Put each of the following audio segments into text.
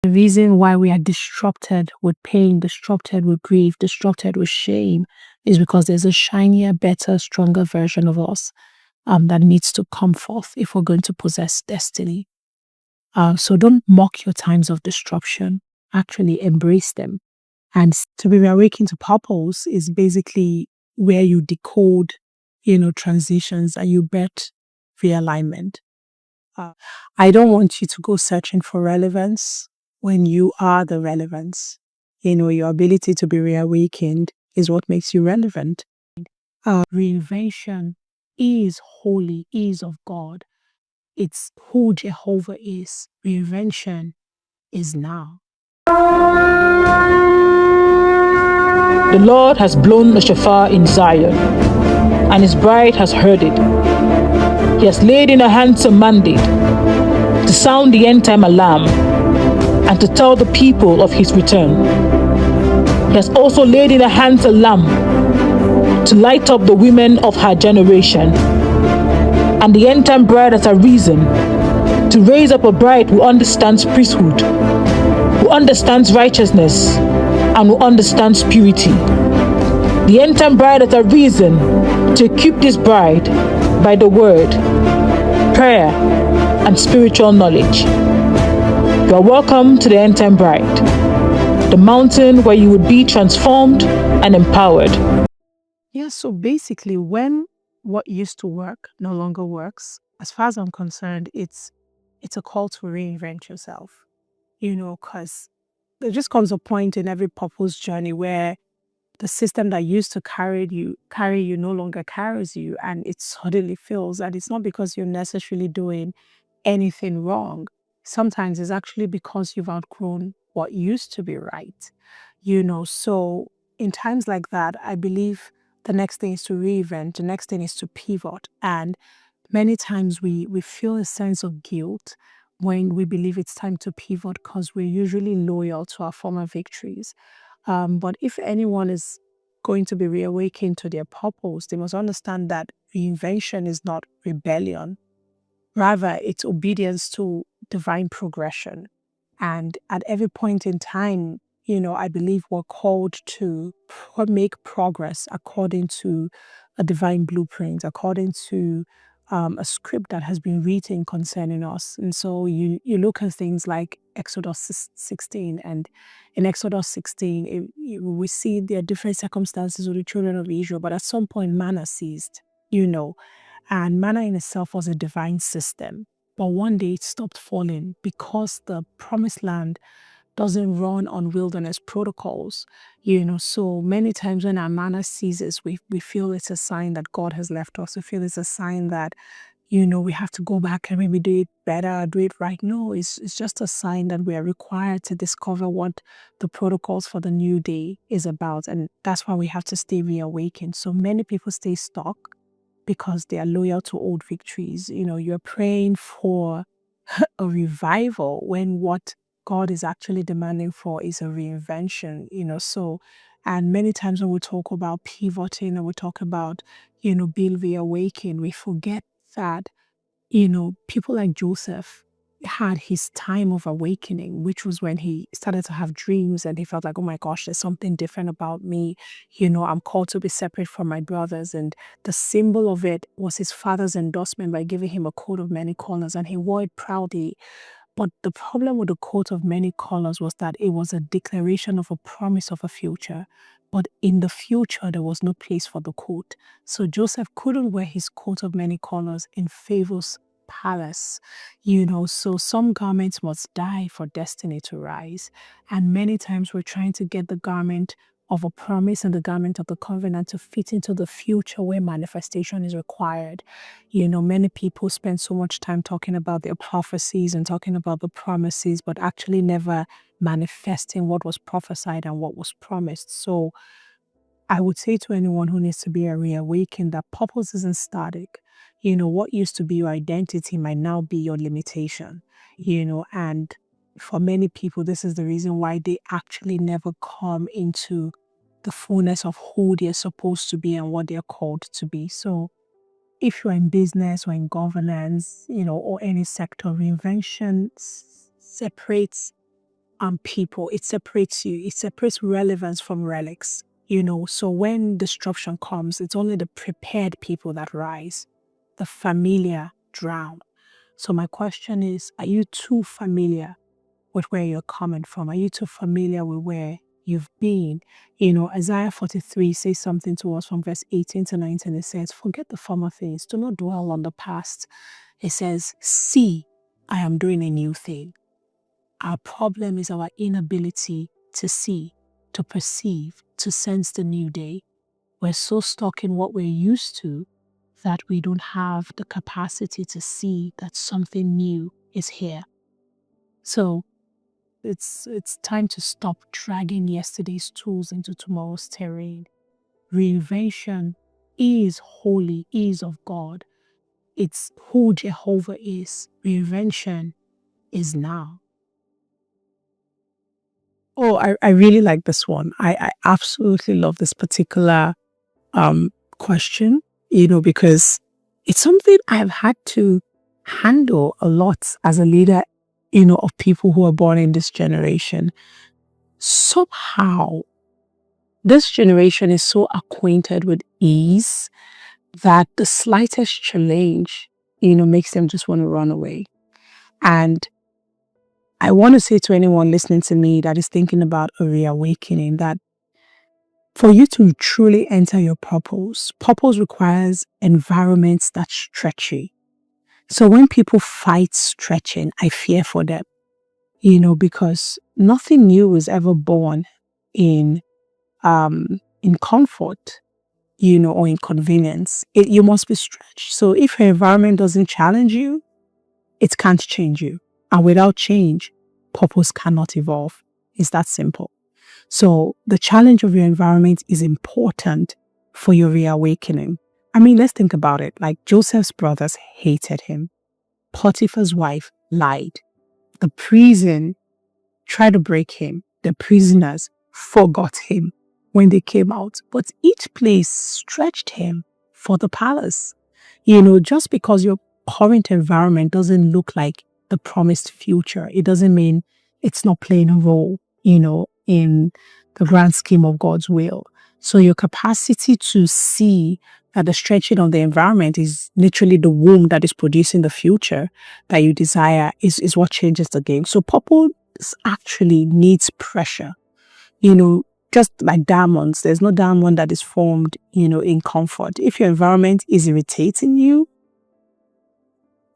The reason why we are disrupted with pain, disrupted with grief, disrupted with shame is because there's a shinier, better, stronger version of us that needs to come forth if we're going to possess destiny. So don't mock your times of disruption. Actually embrace them. And to be reawakened to purpose is basically where you decode, transitions and you bet realignment. I don't want you to go searching for relevance when you are the relevance. Your ability to be reawakened is what makes you relevant. Reinvention is holy, is of God. It's who Jehovah is. Reinvention is now. The Lord has blown the shofar in Zion, and his bride has heard it. He has laid in her hands a mandate to sound the end-time alarm and to tell the people of his return. He has also laid in her hands a lamp to light up the women of her generation. And the end-time bride has arisen to raise up a bride who understands priesthood, who understands righteousness, and who understands purity. The end-time bride has arisen to equip this bride by the word, prayer, and spiritual knowledge. You are welcome to the end-time bride, the mountain where you would be transformed and empowered. Yeah, so basically when what used to work no longer works, as far as I'm concerned, it's a call to reinvent yourself. Because there just comes a point in every purpose journey where the system that used to carry you no longer carries you, and it suddenly fails. And it's not because you're necessarily doing anything wrong. Sometimes it's actually because you've outgrown what used to be right. So in times like that, I believe the next thing is to reinvent, the next thing is to pivot. And many times we feel a sense of guilt when we believe it's time to pivot because we're usually loyal to our former victories. But if anyone is going to be reawakened to their purpose, they must understand that reinvention is not rebellion. Rather, it's obedience to divine progression. And at every point in time, I believe we're called to make progress according to a divine blueprint, according to a script that has been written concerning us. And so you look at things like Exodus 16, and in Exodus 16, we see there are different circumstances with the children of Israel, but at some point manna ceased, and manna in itself was a divine system. But one day it stopped falling because the promised land doesn't run on wilderness protocols. So many times when our manna ceases, we feel it's a sign that God has left us. We feel it's a sign that, we have to go back and maybe do it better, do it right. No, it's just a sign that we are required to discover what the protocols for the new day is about. And that's why we have to stay reawakened. So many people stay stuck because they are loyal to old victories. You're praying for a revival when what God is actually demanding for is a reinvention, and many times when we talk about pivoting and we talk about, being reawakened, we forget that, people like Joseph had his time of awakening, which was when he started to have dreams and he felt like, oh my gosh, there's something different about me. I'm called to be separate from my brothers. And the symbol of it was his father's endorsement by giving him a coat of many colors, and he wore it proudly. But the problem with the coat of many colors was that it was a declaration of a promise of a future. But in the future, there was no place for the coat. So Joseph couldn't wear his coat of many colors in Pharaoh's palace. So some garments must die for destiny to rise. And many times we're trying to get the garment of a promise and the garment of the covenant to fit into the future where manifestation is required. Many people spend so much time talking about their prophecies and talking about the promises, but actually never manifesting what was prophesied and what was promised. So I would say to anyone who needs to be reawakened that purpose isn't static. What used to be your identity might now be your limitation, and for many people, this is the reason why they actually never come into the fullness of who they're supposed to be and what they're called to be. So if you're in business or in governance, or any sector, reinvention separates people. It separates you. It separates relevance from relics. So when disruption comes, it's only the prepared people that rise. The familiar drown. So my question is, are you too familiar with where you're coming from? Are you too familiar with where you've been? Isaiah 43 says something to us from verse 18 to 19. It says, forget the former things. Do not dwell on the past. It says, see, I am doing a new thing. Our problem is our inability to see, to perceive, to sense the new day. We're so stuck in what we're used to that we don't have the capacity to see that something new is here. So it's time to stop dragging yesterday's tools into tomorrow's terrain. Reinvention is holy, is of God. It's who Jehovah is. Reinvention is now. Oh, I really like this one. I absolutely love this particular question, because it's something I've had to handle a lot as a leader, of people who are born in this generation. Somehow, this generation is so acquainted with ease that the slightest challenge, makes them just want to run away. And I want to say to anyone listening to me that is thinking about a reawakening that for you to truly enter your purpose requires environments that stretch you. So when people fight stretching, I fear for them, because nothing new is ever born in comfort, or in convenience. You must be stretched. So if your environment doesn't challenge you, it can't change you. And without change, purpose cannot evolve. It's that simple. So the challenge of your environment is important for your reawakening. I mean, let's think about it. Like Joseph's brothers hated him. Potiphar's wife lied. The prison tried to break him. The prisoners forgot him when they came out. But each place stretched him for the palace. Just because your current environment doesn't look like the promised future, it doesn't mean it's not playing a role, in the grand scheme of God's will. So your capacity to see that the stretching of the environment is literally the womb that is producing the future that you desire is what changes the game. So purpose actually needs pressure. Just like diamonds, there's no diamond that is formed, in comfort. If your environment is irritating you,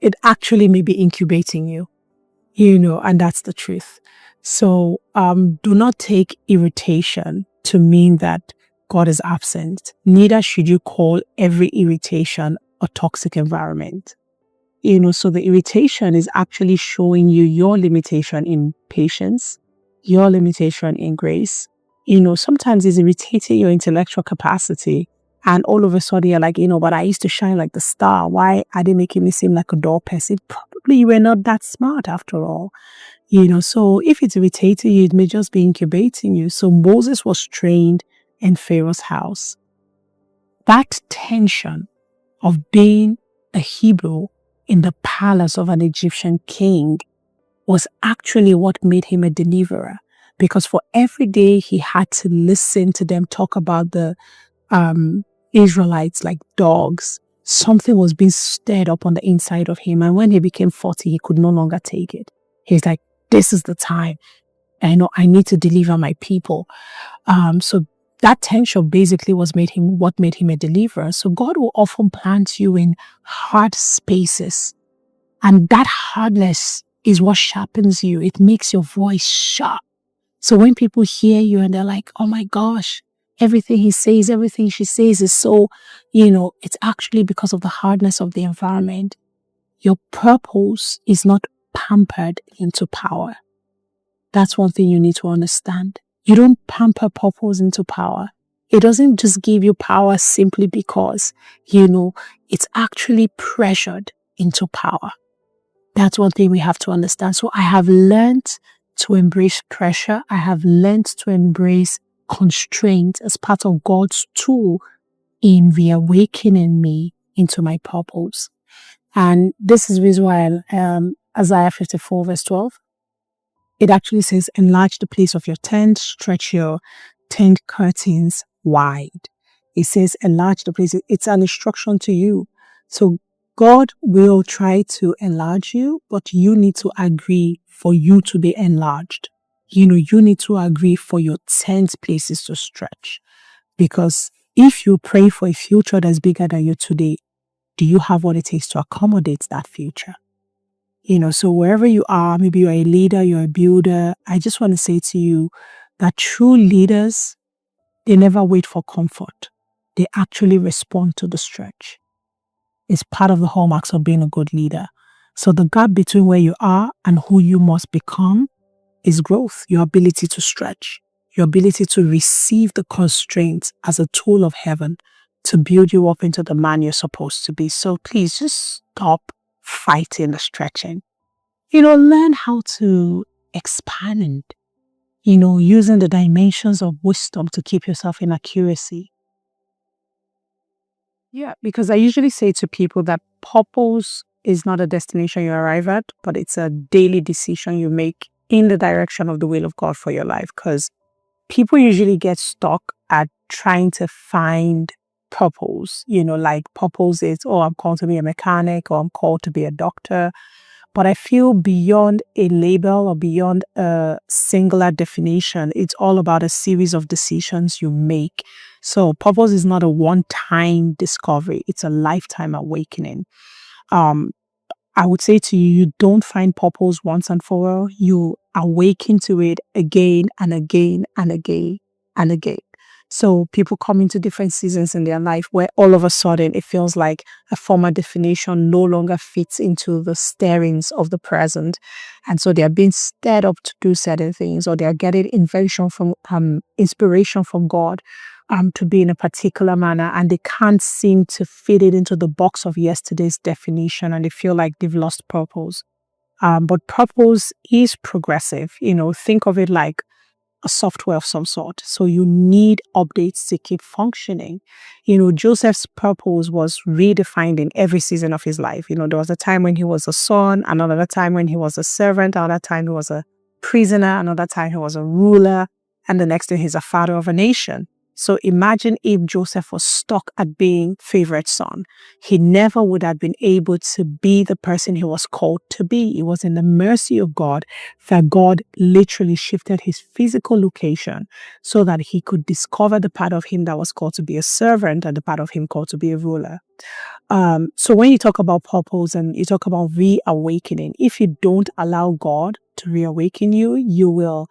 it actually may be incubating you, and that's the truth. So do not take irritation to mean that God is absent. Neither should you call every irritation a toxic environment. So the irritation is actually showing you your limitation in patience, your limitation in grace. Sometimes it's irritating your intellectual capacity. And all of a sudden you're like, but I used to shine like the star. Why are they making me seem like a dull person? Probably you were not that smart after all. So if it's irritating you, it may just be incubating you. So Moses was trained in Pharaoh's house. That tension of being a Hebrew in the palace of an Egyptian king was actually what made him a deliverer. Because for every day he had to listen to them talk about the Israelites like dogs, something was being stirred up on the inside of him. And when he became 40, he could no longer take it. He's like, this is the time. I need to deliver my people. So that tension basically what made him a deliverer. So God will often plant you in hard spaces. And that hardness is what sharpens you. It makes your voice sharp. So when people hear you and they're like, oh my gosh, everything he says, everything she says is so, it's actually because of the hardness of the environment. Your purpose is not pampered into power. That's one thing you need to understand. You don't pamper purpose into power. It doesn't just give you power simply because, it's actually pressured into power. That's one thing we have to understand. So I have learned to embrace pressure. I have learned to embrace constraint as part of God's tool in reawakening me into my purpose. And this is why Isaiah 54 verse 12. It actually says, enlarge the place of your tent, stretch your tent curtains wide. It says, enlarge the place. It's an instruction to you. So God will try to enlarge you, but you need to agree for you to be enlarged. You need to agree for your tent places to stretch. Because if you pray for a future that's bigger than you today, do you have what it takes to accommodate that future? So wherever you are, maybe you're a leader, you're a builder, I just want to say to you that true leaders, they never wait for comfort. They actually respond to the stretch. It's part of the hallmarks of being a good leader. So the gap between where you are and who you must become is growth, your ability to stretch, your ability to receive the constraints as a tool of heaven to build you up into the man you're supposed to be. So please just stop fighting the stretching. Learn how to expand, using the dimensions of wisdom to keep yourself in accuracy. Yeah, because I usually say to people that purpose is not a destination you arrive at, but it's a daily decision you make in the direction of the will of God for your life. Because people usually get stuck at trying to find purpose. Like purpose is, oh, I'm called to be a mechanic, or I'm called to be a doctor. But I feel beyond a label or beyond a singular definition, it's all about a series of decisions you make. So purpose is not a one-time discovery. It's a lifetime awakening. I would say to you, you don't find purpose once and for all. You awaken to it again and again and again and again. So people come into different seasons in their life where all of a sudden it feels like a former definition no longer fits into the stirrings of the present. And so they are being stirred up to do certain things, or they are getting inspiration from God to be in a particular manner, and they can't seem to fit it into the box of yesterday's definition, and they feel like they've lost purpose. But purpose is progressive. Think of it like a software of some sort. So you need updates to keep functioning. Joseph's purpose was redefined in every season of his life. There was a time when he was a son, another time when he was a servant, another time he was a prisoner, another time he was a ruler, and the next day he's a father of a nation. So imagine if Joseph was stuck at being favorite son. He never would have been able to be the person he was called to be. It was in the mercy of God that God literally shifted his physical location so that he could discover the part of him that was called to be a servant and the part of him called to be a ruler. So when you talk about purpose and you talk about reawakening, if you don't allow God to reawaken you, you will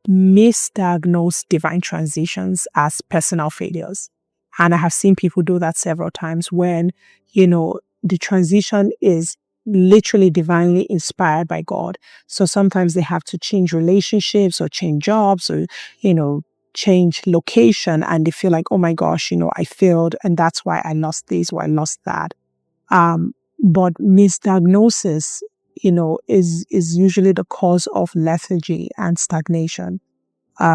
misdiagnose divine transitions as personal failures. And I have seen people do that several times when, the transition is literally divinely inspired by God. So sometimes they have to change relationships or change jobs or, change location, and they feel like, oh my gosh, I failed and that's why I lost this or I lost that. But misdiagnosis, is usually the cause of lethargy and stagnation.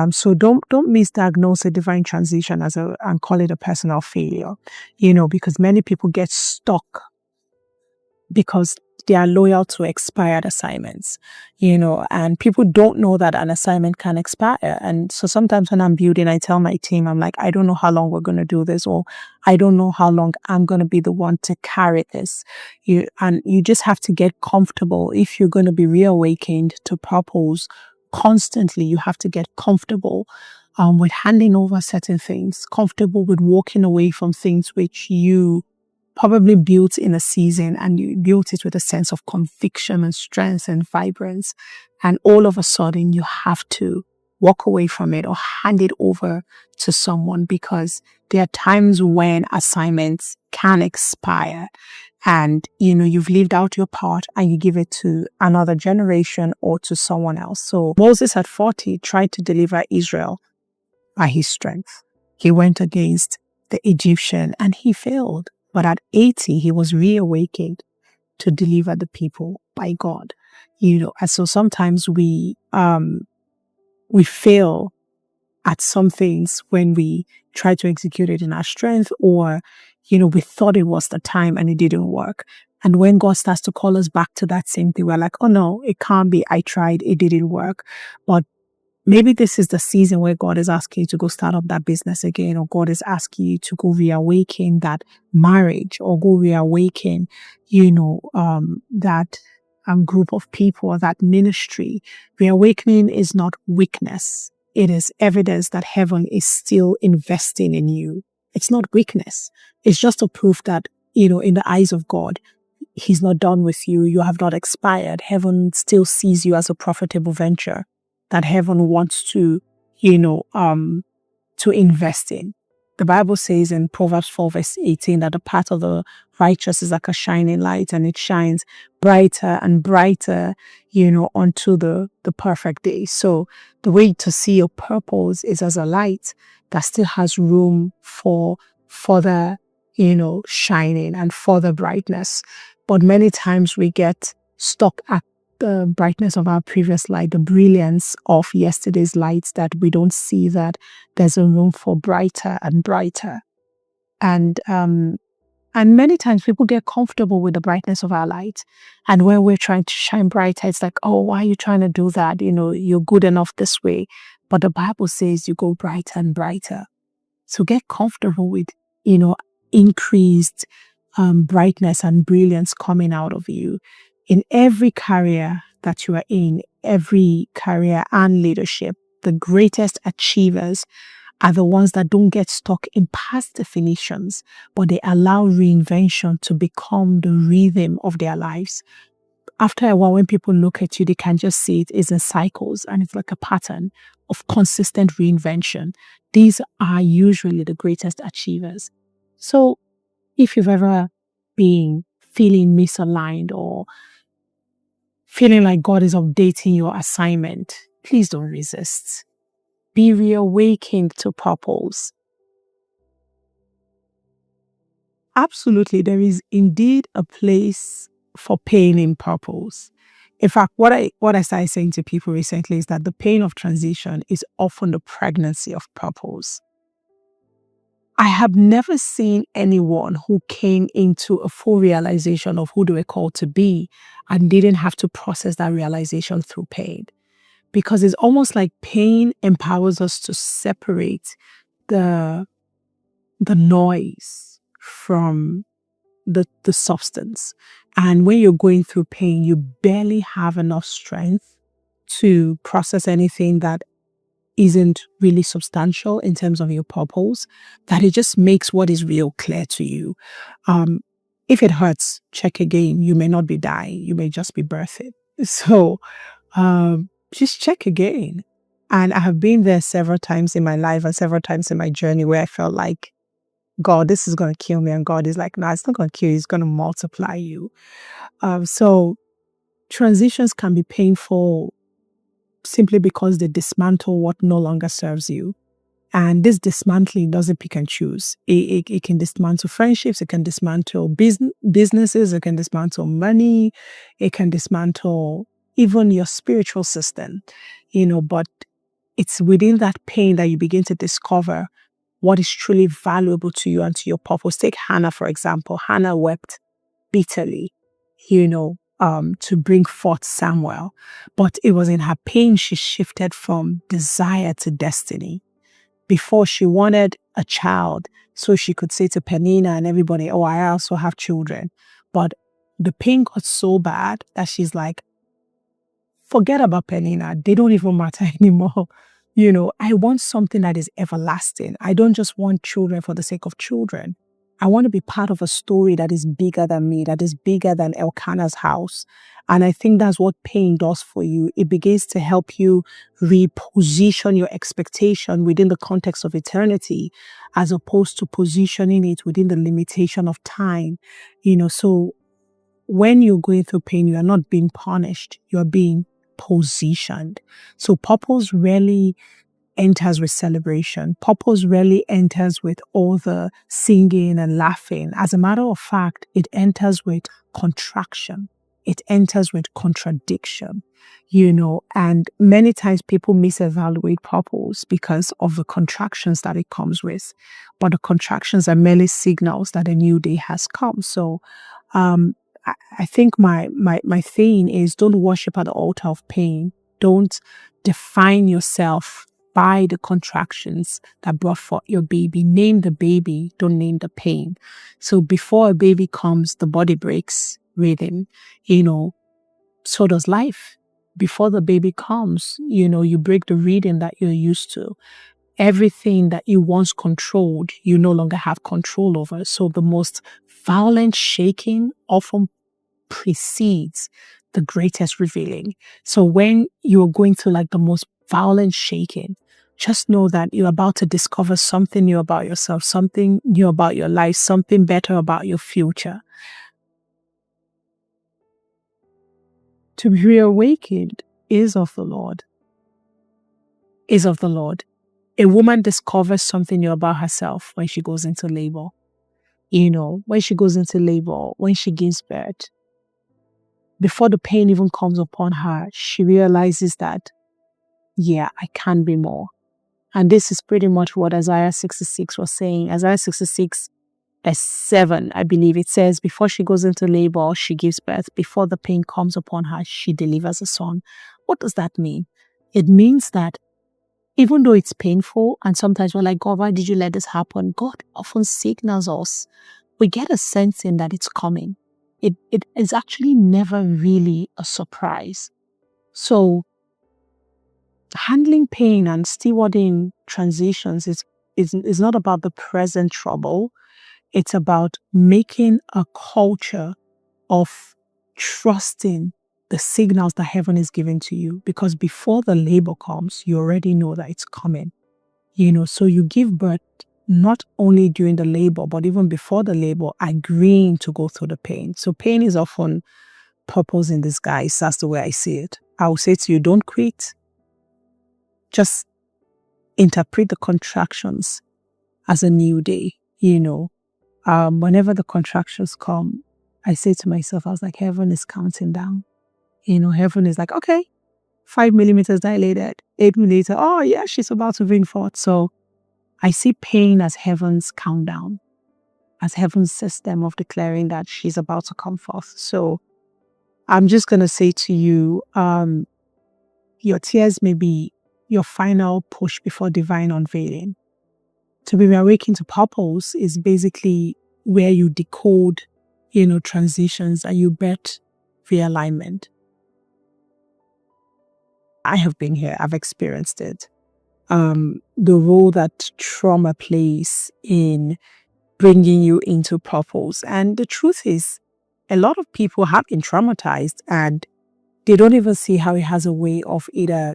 So don't misdiagnose a divine transition and call it a personal failure, because many people get stuck because they are loyal to expired assignments, and people don't know that an assignment can expire. And so sometimes when I'm building, I tell my team, I'm like, I don't know how long we're going to do this, or I don't know how long I'm going to be the one to carry this. You just have to get comfortable. If you're going to be reawakened to purpose constantly, you have to get comfortable with handing over certain things, comfortable with walking away from things which you probably built in a season, and you built it with a sense of conviction and strength and vibrance. And all of a sudden you have to walk away from it or hand it over to someone, because there are times when assignments can expire and, you've lived out your part and you give it to another generation or to someone else. So Moses at 40 tried to deliver Israel by his strength. He went against the Egyptian and he failed. But at 80, he was reawakened to deliver the people by God. And so sometimes we fail at some things when we try to execute it in our strength, or, we thought it was the time and it didn't work. And when God starts to call us back to that same thing, we're like, oh no, it can't be. I tried. It didn't work. But maybe this is the season where God is asking you to go start up that business again, or God is asking you to go reawaken that marriage, or go reawaken, that group of people, or that ministry. Reawakening is not weakness. It is evidence that heaven is still investing in you. It's not weakness. It's just a proof that, in the eyes of God, He's not done with you. You have not expired. Heaven still sees you as a profitable venture that heaven wants to, to invest in. The Bible says in Proverbs 4 verse 18 that the path of the righteous is like a shining light, and it shines brighter and brighter, unto the perfect day. So the way to see your purpose is as a light that still has room for further, shining and further brightness. But many times we get stuck at the brightness of our previous light, the brilliance of yesterday's lights, that we don't see that there's a room for brighter and brighter. And many times people get comfortable with the brightness of our light. And when we're trying to shine brighter, it's like, oh, why are you trying to do that? You're good enough this way. But the Bible says you go brighter and brighter. So get comfortable with, increased brightness and brilliance coming out of you. In every career that you are in, every career and leadership, the greatest achievers are the ones that don't get stuck in past definitions, but they allow reinvention to become the rhythm of their lives. After a while, when people look at you, they can just see it is in cycles, and it's like a pattern of consistent reinvention. These are usually the greatest achievers. So if you've ever been feeling misaligned or feeling like God is updating your assignment, please don't resist. Be reawakened to purpose. Absolutely, there is indeed a place for pain in purpose. In fact, what I started saying to people recently is that the pain of transition is often the pregnancy of purpose. I have never seen anyone who came into a full realization of who they were called to be and didn't have to process that realization through pain. Because it's almost like pain empowers us to separate the noise from the substance. And when you're going through pain, you barely have enough strength to process anything that isn't really substantial in terms of your purpose, that it just makes what is real clear to you. If it hurts, check again. You may not be dying. You may just be birthing. So just check again. And I have been there several times in my life and several times in my journey where I felt like, God, this is going to kill me. And God is like, no, it's not going to kill you. It's going to multiply you. So transitions can be painful simply because they dismantle what no longer serves you. And this dismantling doesn't pick and choose. It can dismantle friendships, it can dismantle businesses, it can dismantle money, it can dismantle even your spiritual system, but it's within that pain that you begin to discover what is truly valuable to you and to your purpose. Take Hannah, for example. Hannah wept bitterly, to bring forth Samuel. But it was in her pain she shifted from desire to destiny. Before, she wanted a child so she could say to Penina and everybody, oh, I also have children. But the pain got so bad that she's like, forget about Penina. They don't even matter anymore. I want something that is everlasting. I don't just want children for the sake of children. I want to be part of a story that is bigger than me, that is bigger than Elkanah's house. And I think that's what pain does for you. It begins to help you reposition your expectation within the context of eternity, as opposed to positioning it within the limitation of time. So when you're going through pain, you are not being punished, you're being positioned. So purpose rarely enters with celebration. Purpose rarely enters with all the singing and laughing. As a matter of fact, it enters with contraction. It enters with contradiction, and many times people misevaluate purpose because of the contractions that it comes with. But the contractions are merely signals that a new day has come. So I think my thing is, don't worship at the altar of pain. Don't define yourself by the contractions that brought forth your baby. Name the baby, don't name the pain. So before a baby comes, the body breaks rhythm, so does life. Before the baby comes, you break the rhythm that you're used to. Everything that you once controlled, you no longer have control over. So the most violent shaking often precedes the greatest revealing. So when you're going through like the most violent shaking, just know that you're about to discover something new about yourself, something new about your life, something better about your future. To be reawakened is of the Lord. Is of the Lord. A woman discovers something new about herself when she goes into labor. When she goes into labor, when she gives birth, before the pain even comes upon her, she realizes that, yeah, I can be more. And this is pretty much what Isaiah 66 was saying. Isaiah 66, verse 7, I believe it says, before she goes into labor, she gives birth. Before the pain comes upon her, she delivers a son. What does that mean? It means that even though it's painful, and sometimes we're like, God, why did you let this happen? God often signals us. We get a sense in that it's coming. It is actually never really a surprise. So handling pain and stewarding transitions is not about the present trouble. It's about making a culture of trusting the signals that heaven is giving to you. Because before the labor comes, you already know that it's coming. So you give birth not only during the labor, but even before the labor, agreeing to go through the pain. So pain is often purpose in disguise. That's the way I see it. I will say to you, don't quit. Just interpret the contractions as a new day. Whenever the contractions come, I say to myself, I was like, heaven is counting down. Heaven is like, okay, 5 millimeters dilated, 8 millimeters. Oh yeah, she's about to bring forth. So I see pain as heaven's countdown, as heaven's system of declaring that she's about to come forth. So I'm just going to say to you, your tears may be your final push before divine unveiling. To be reawakened to purpose is basically where you decode, transitions and you bet realignment. I have been here. I've experienced it. The role that trauma plays in bringing you into purpose. And the truth is, a lot of people have been traumatized and they don't even see how it has a way of either,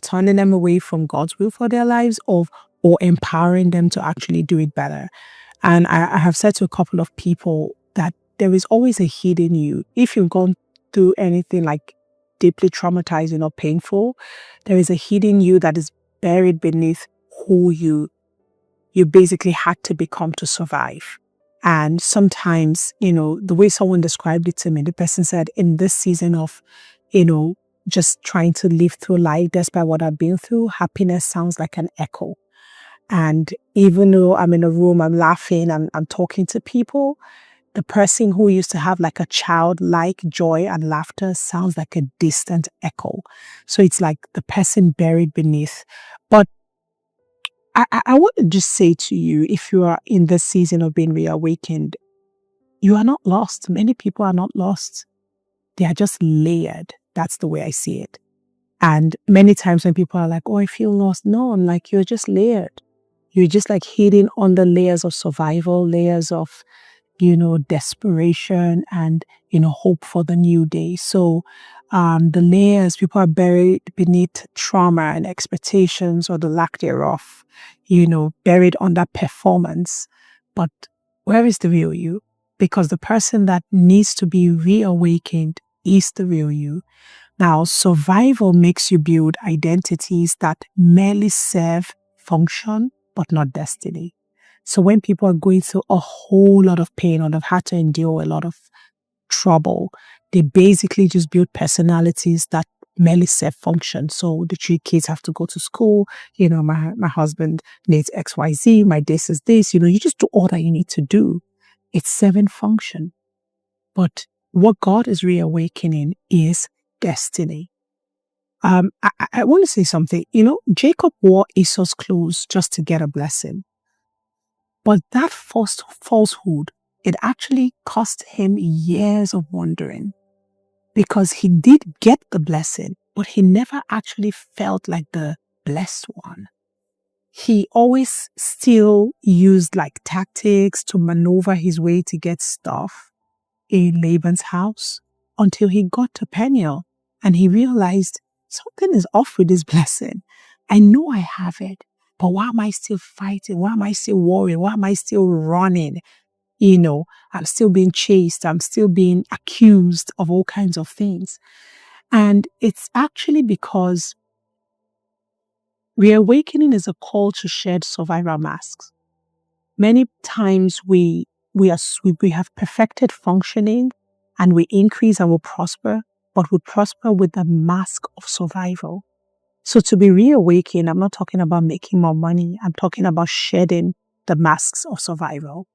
turning them away from God's will for their lives or empowering them to actually do it better. And I have said to a couple of people that there is always a hidden you. If you've gone through anything like deeply traumatizing or painful, there is a hidden you that is buried beneath who you basically had to become to survive. And sometimes, the way someone described it to me, the person said, in this season of, just trying to live through life despite what I've been through, happiness sounds like an echo. And even though I'm in a room, I'm laughing, I'm talking to people, the person who used to have like a childlike joy and laughter sounds like a distant echo. So it's like the person buried beneath. But I want to just say to you, if you are in this season of being reawakened, you are not lost. Many people are not lost. They are just layered. That's the way I see it. And many times when people are like, oh, I feel lost. No, I'm like, you're just layered. You're just like hidden under layers of survival, layers of, desperation and, hope for the new day. So the layers, people are buried beneath trauma and expectations or the lack thereof, buried under performance. But where is the real you? Because the person that needs to be reawakened is the real you. Now, survival makes you build identities that merely serve function, but not destiny. So when people are going through a whole lot of pain or they've had to endure a lot of trouble, they basically just build personalities that merely serve function. So the 3 kids have to go to school, my husband needs XYZ, my this is this, you just do all that you need to do. It's serving function. But what God is reawakening is destiny. I want to say something. Jacob wore Esau's clothes just to get a blessing. But that first falsehood, it actually cost him years of wandering, because he did get the blessing, but he never actually felt like the blessed one. He always still used like tactics to maneuver his way to get stuff in Laban's house until he got to Peniel and he realized something is off with this blessing. I know I have it, but why am I still fighting? Why am I still worrying? Why am I still running? I'm still being chased. I'm still being accused of all kinds of things. And it's actually because reawakening is a call to shed survival masks. Many times we have perfected functioning and we increase and we prosper, but we prosper with the mask of survival. So to be reawakened, I'm not talking about making more money. I'm talking about shedding the masks of survival.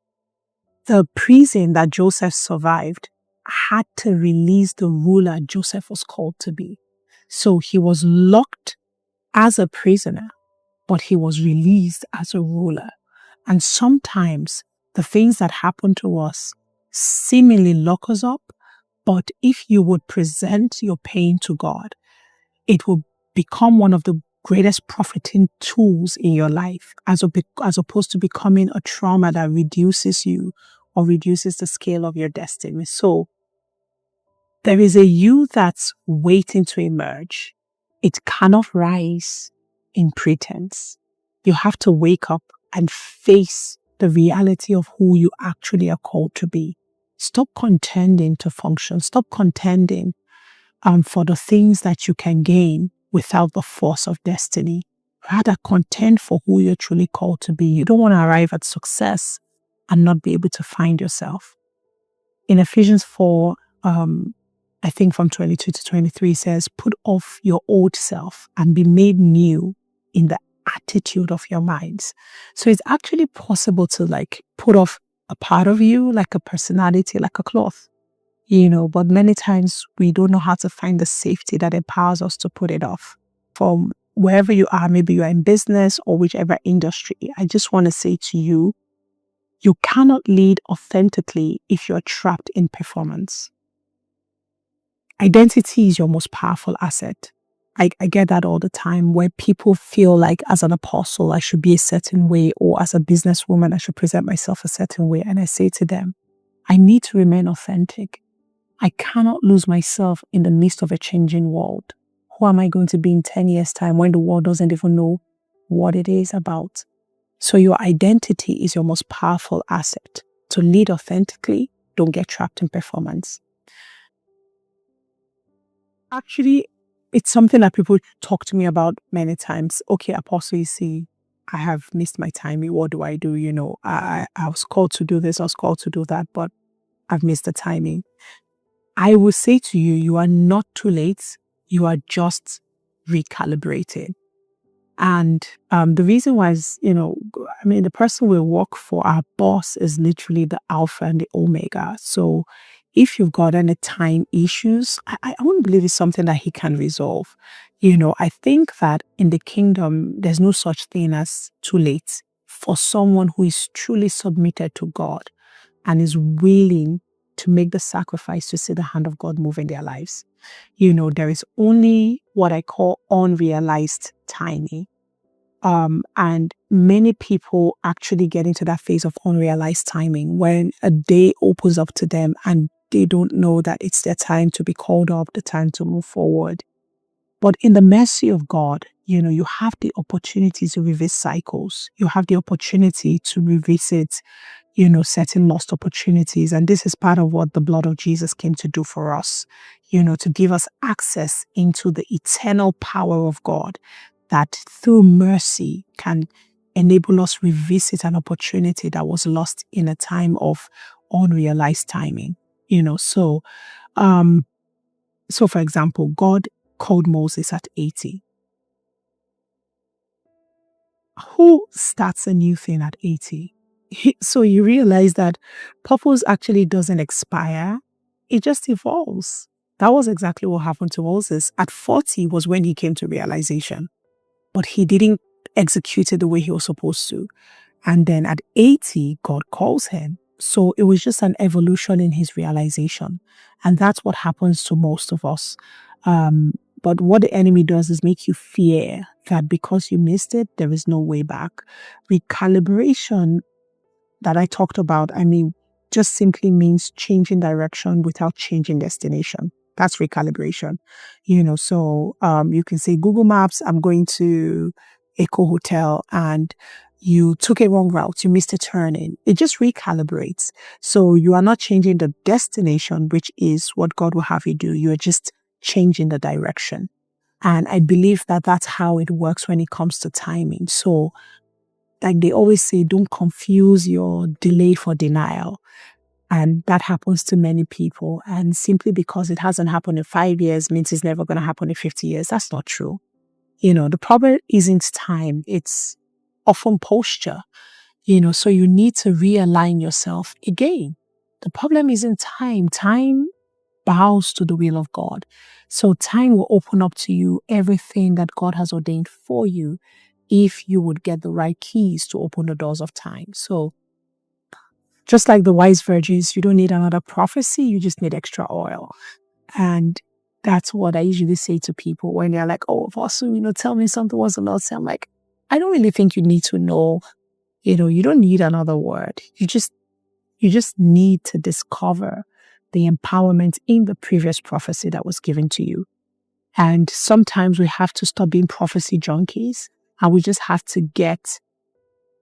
The prison that Joseph survived had to release the ruler Joseph was called to be. So he was locked as a prisoner, but he was released as a ruler. And sometimes the things that happen to us seemingly lock us up, but if you would present your pain to God, it will become one of the greatest profiting tools in your life, as opposed to becoming a trauma that reduces you or reduces the scale of your destiny. So there is a you that's waiting to emerge. It cannot rise in pretense. You have to wake up and face the reality of who you actually are called to be. Stop contending to function. Stop contending for the things that you can gain without the force of destiny. Rather, contend for who you're truly called to be. You don't want to arrive at success and not be able to find yourself. In Ephesians 4, I think from 22 to 23 says, put off your old self and be made new in the attitude of your minds. So it's actually possible to put off a part of you, like a personality, like a cloth, but many times we don't know how to find the safety that empowers us to put it off. From wherever you are, maybe you are in business or whichever industry, I just want to say to you, you cannot lead authentically if you're trapped in performance. Identity is your most powerful asset. I get that all the time, where people feel like as an apostle, I should be a certain way, or as a businesswoman, I should present myself a certain way. And I say to them, I need to remain authentic. I cannot lose myself in the midst of a changing world. Who am I going to be in 10 years' time when the world doesn't even know what it is about? So your identity is your most powerful asset. To lead authentically, don't get trapped in performance. Actually, it's something that people talk to me about many times. Okay, Apostle Isi, I have missed my timing. What do I do? I was called to do this, I was called to do that, but I've missed the timing. I will say to you, you are not too late. You are just recalibrated. And the reason why is, the person we work for, our boss, is literally the Alpha and the Omega. So if you've got any time issues, I wouldn't believe it's something that he can resolve. I think that in the kingdom, there's no such thing as too late for someone who is truly submitted to God and is willing to make the sacrifice to see the hand of God move in their lives. There is only what I call unrealized timing. And many people actually get into that phase of unrealized timing when a day opens up to them and they don't know that it's their time to be called up, the time to move forward. But in the mercy of God, you have the opportunity to revisit cycles. You have the opportunity to revisit certain lost opportunities. And this is part of what the blood of Jesus came to do for us, to give us access into the eternal power of God that through mercy can enable us revisit an opportunity that was lost in a time of unrealized timing. So for example, God called Moses at 80. Who starts a new thing at 80? So you realize that purpose actually doesn't expire. it just evolves. That was exactly what happened to Moses. At 40 was when he came to realization, but he didn't execute it the way he was supposed to. And then at 80, God calls him. So it was just an evolution in his realization. And that's what happens to most of us. But what the enemy does is make you fear that because you missed it, there is no way back. Recalibration that I talked about, just simply means changing direction without changing destination. That's recalibration. So you can say, Google Maps, I'm going to Eco Hotel, and you took a wrong route, you missed a turning. It just recalibrates. So you are not changing the destination, which is what God will have you do. You are just changing the direction. And I believe that that's how it works when it comes to timing. So like they always say, don't confuse your delay for denial. And that happens to many people. And simply because it hasn't happened in 5 years means it's never going to happen in 50 years. That's not true. The problem isn't time. It's often posture. So you need to realign yourself again. The problem isn't time. Time bows to the will of God. So time will open up to you everything that God has ordained for you if you would get the right keys to open the doors of time. So just like the wise virgins, you don't need another prophecy, you just need extra oil. And that's what I usually say to people when they're like, oh, Apostle, tell me something was the Lord say. I'm like, I don't really think you need to know. You don't need another word. You just need to discover the empowerment in the previous prophecy that was given to you. And sometimes we have to stop being prophecy junkies, and we just have to get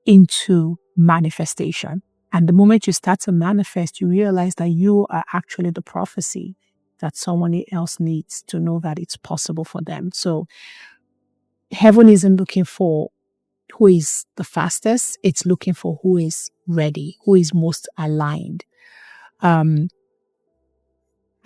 into manifestation. And the moment you start to manifest, you realize that you are actually the prophecy that someone else needs to know that it's possible for them. So heaven isn't looking for who is the fastest. It's looking for who is ready, who is most aligned. At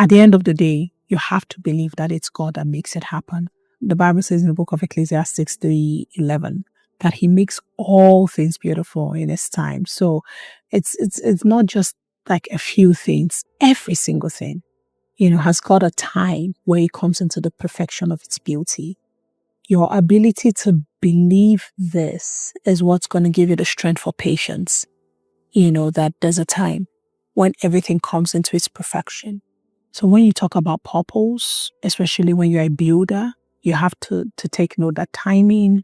the end of the day, you have to believe that it's God that makes it happen. The Bible says in the book of Ecclesiastes 3:11 that he makes all things beautiful in his time. So it's not just like a few things. Every single thing, has got a time where it comes into the perfection of its beauty. Your ability to believe this is what's going to give you the strength for patience. That there's a time when everything comes into its perfection. So when you talk about purpose, especially when you're a builder, you have to take note that timing,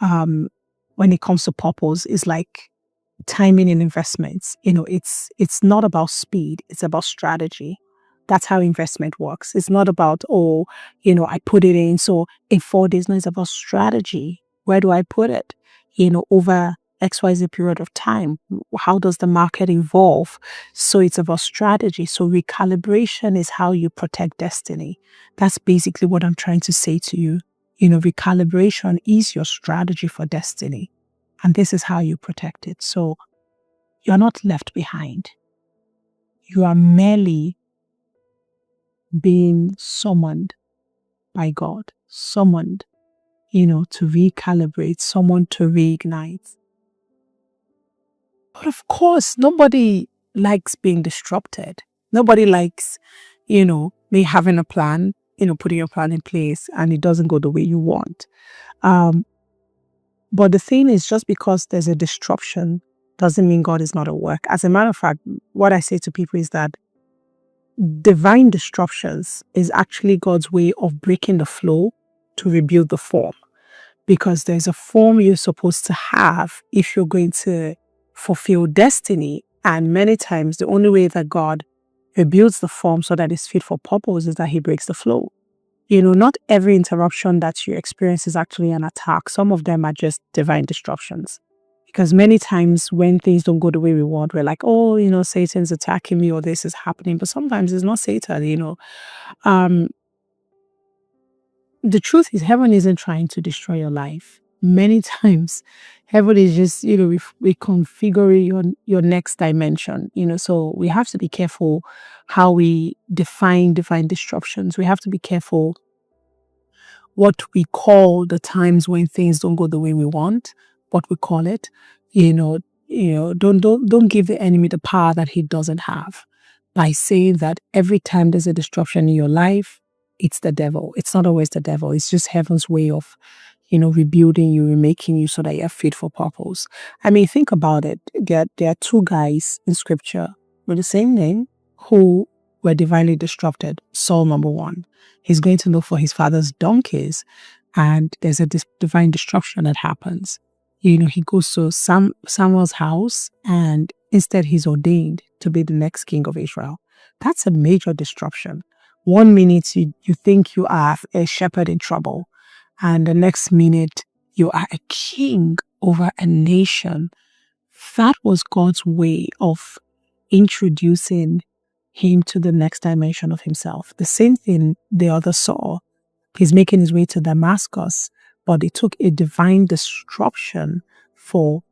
when it comes to purpose, is like timing in investments. It's not about speed, it's about strategy. That's how investment works. It's not about, I put it in, so in 4 days. No, it's about strategy. Where do I put it? Over XYZ period of time. How does the market evolve? So it's about strategy. So recalibration is how you protect destiny. That's basically what I'm trying to say to you. Recalibration is your strategy for destiny. And this is how you protect it. So you're not left behind. You are merely being summoned by God, summoned, to recalibrate, summoned to reignite. But of course, nobody likes being disrupted. Nobody likes, me having a plan, putting your plan in place and it doesn't go the way you want. But the thing is, just because there's a disruption doesn't mean God is not at work. As a matter of fact, what I say to people is that divine disruptions is actually God's way of breaking the flow to rebuild the form. Because there's a form you're supposed to have if you're going to fulfill destiny. And many times the only way that God rebuilds the form so that it's fit for purpose is that he breaks the flow. Not every interruption that you experience is actually an attack. Some of them are just divine disruptions. Because many times when things don't go the way we want, we're like, oh, Satan's attacking me or this is happening. But sometimes it's not Satan, The truth is heaven isn't trying to destroy your life. Many times heaven is just, reconfiguring your next dimension, So we have to be careful how we define divine disruptions. We have to be careful what we call the times when things don't go the way we want, what we call it. Don't give the enemy the power that he doesn't have. by saying that every time there's a disruption in your life, it's the devil. It's not always the devil. It's just heaven's way of, rebuilding you, remaking you so that you're fit for purpose. I mean, think about it. There are two guys in scripture with the same name who were divinely disrupted. Saul, number one, he's going to look for his father's donkeys, and there's a divine disruption that happens. He goes to Samuel's house, and instead he's ordained to be the next king of Israel. That's a major disruption. 1 minute you think you are a shepherd in trouble, and the next minute you are a king over a nation. That was God's way of introducing him to the next dimension of himself. The same thing the other Saul. He's making his way to Damascus, but it took a divine disruption for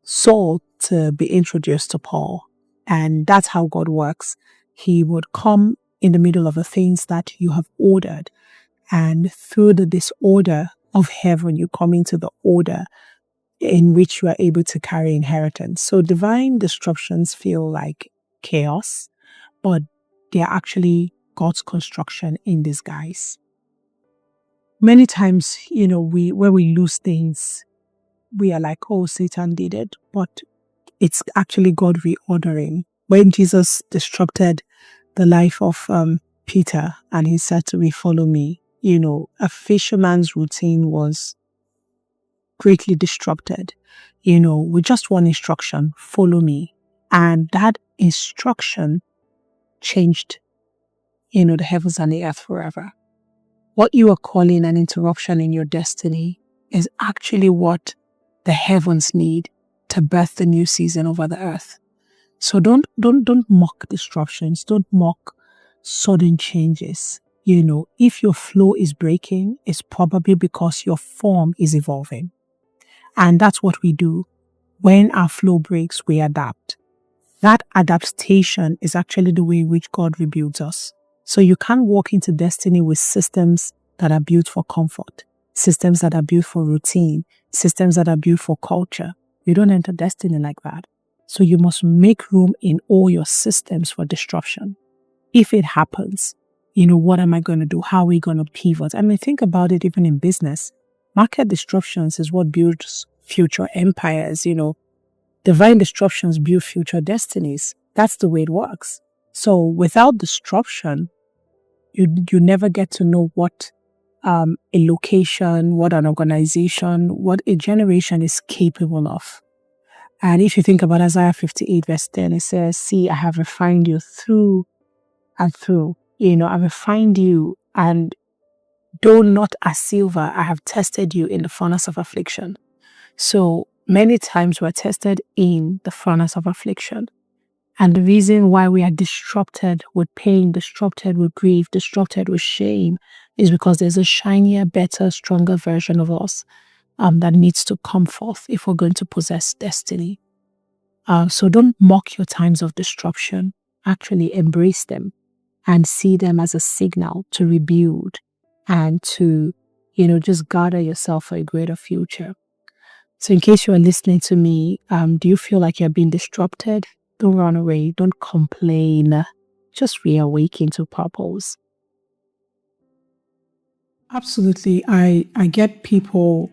Saul to be introduced to Paul. And that's how God works. He would come in the middle of the things that you have ordered. And through the disorder of heaven, you come into the order in which you are able to carry inheritance. So divine disruptions feel like chaos, but they are actually God's construction in disguise. Many times, when we lose things, we are like, oh, Satan did it, but it's actually God reordering. When Jesus disrupted the life of Peter and he said to me, follow me, a fisherman's routine was greatly disrupted, with just one instruction, follow me. And that instruction changed, the heavens and the earth forever. What you are calling an interruption in your destiny is actually what the heavens need to birth the new season over the earth. So don't mock disruptions. Don't mock sudden changes. If your flow is breaking, it's probably because your form is evolving. And that's what we do. When our flow breaks, we adapt. That adaptation is actually the way in which God rebuilds us. So you can't walk into destiny with systems that are built for comfort, systems that are built for routine, systems that are built for culture. You don't enter destiny like that. So you must make room in all your systems for disruption. If it happens, what am I going to do? How are we going to pivot? I mean, think about it even in business. Market disruptions is what builds future empires, Divine disruptions build future destinies. That's the way it works. So without disruption, you never get to know what a location, what an organization, what a generation is capable of. And if you think about Isaiah 58 verse 10, it says, see, I have refined you through and through. I refined you, and though not as silver, I have tested you in the furnace of affliction. So many times we're tested in the furnace of affliction. And the reason why we are disrupted with pain, disrupted with grief, disrupted with shame is because there's a shinier, better, stronger version of us that needs to come forth if we're going to possess destiny. So don't mock your times of disruption. Actually embrace them and see them as a signal to rebuild and to, just gather yourself for a greater future. So in case you are listening to me, do you feel like you're being disrupted? Don't run away. Don't complain. Just reawaken to purpose. Absolutely. I get people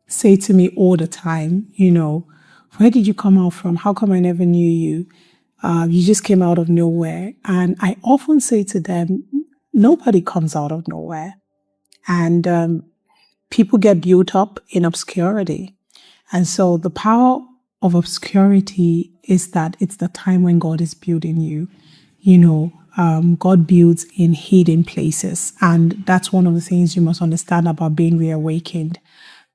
say to me all the time, where did you come out from? How come I never knew you? You just came out of nowhere. And I often say to them, nobody comes out of nowhere. And people get built up in obscurity. And so the power of obscurity is that it's the time when God is building you. God builds in hidden places. And that's one of the things you must understand about being reawakened.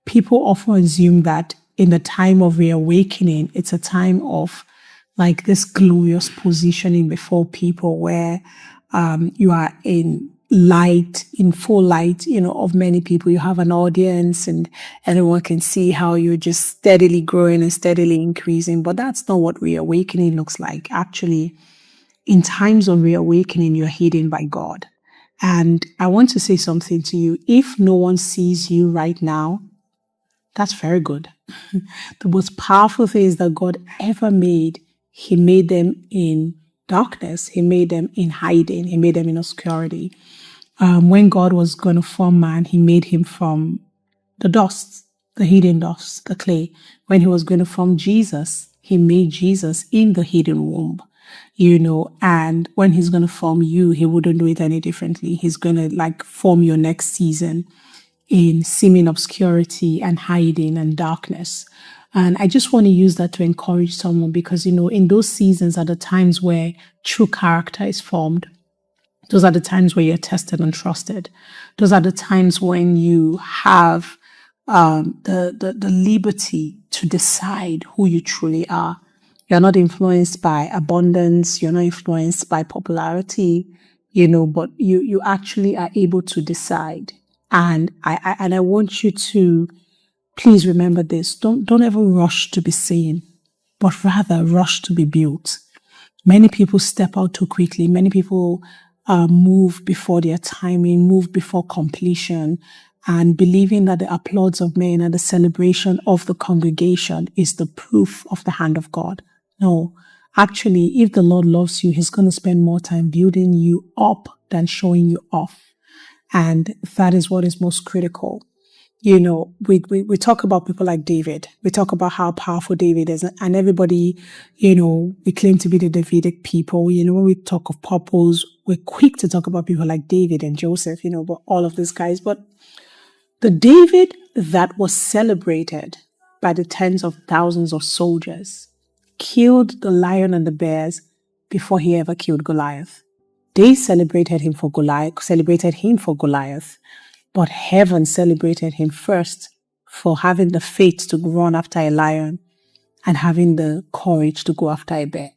People often assume that in the time of reawakening, it's a time of like this glorious positioning before people where you are in light, in full light, of many people. You have an audience and everyone can see how you're just steadily growing and steadily increasing. But that's not what reawakening looks like. Actually, in times of reawakening, you're hidden by God. And I want to say something to you. If no one sees you right now, that's very good. The most powerful things that God ever made, He made them in darkness. He made them in hiding. He made them in obscurity. When God was going to form man, he made him from the dust, the hidden dust, the clay. When he was going to form Jesus, he made Jesus in the hidden womb, and when he's going to form you, he wouldn't do it any differently. He's going to like form your next season in seeming obscurity and hiding and darkness. And I just want to use that to encourage someone because, in those seasons are the times where true character is formed. Those are the times where you're tested and trusted. Those are the times when you have the liberty to decide who you truly are. You're not influenced by abundance. You're not influenced by popularity, but you actually are able to decide. And I want you to please remember this. Don't ever rush to be seen, but rather rush to be built. Many people step out too quickly. Many people move before their timing, move before completion, and believing that the applause of men and the celebration of the congregation is the proof of the hand of God. No, actually, if the Lord loves you, he's going to spend more time building you up than showing you off. And that is what is most critical. We talk about people like David. We talk about how powerful David is. And everybody, we claim to be the Davidic people. When we talk of purpose, we're quick to talk about people like David and Joseph, but all of these guys. But the David that was celebrated by the tens of thousands of soldiers killed the lion and the bears before he ever killed Goliath. They celebrated him for Goliath. But heaven celebrated him first for having the faith to run after a lion and having the courage to go after a bear.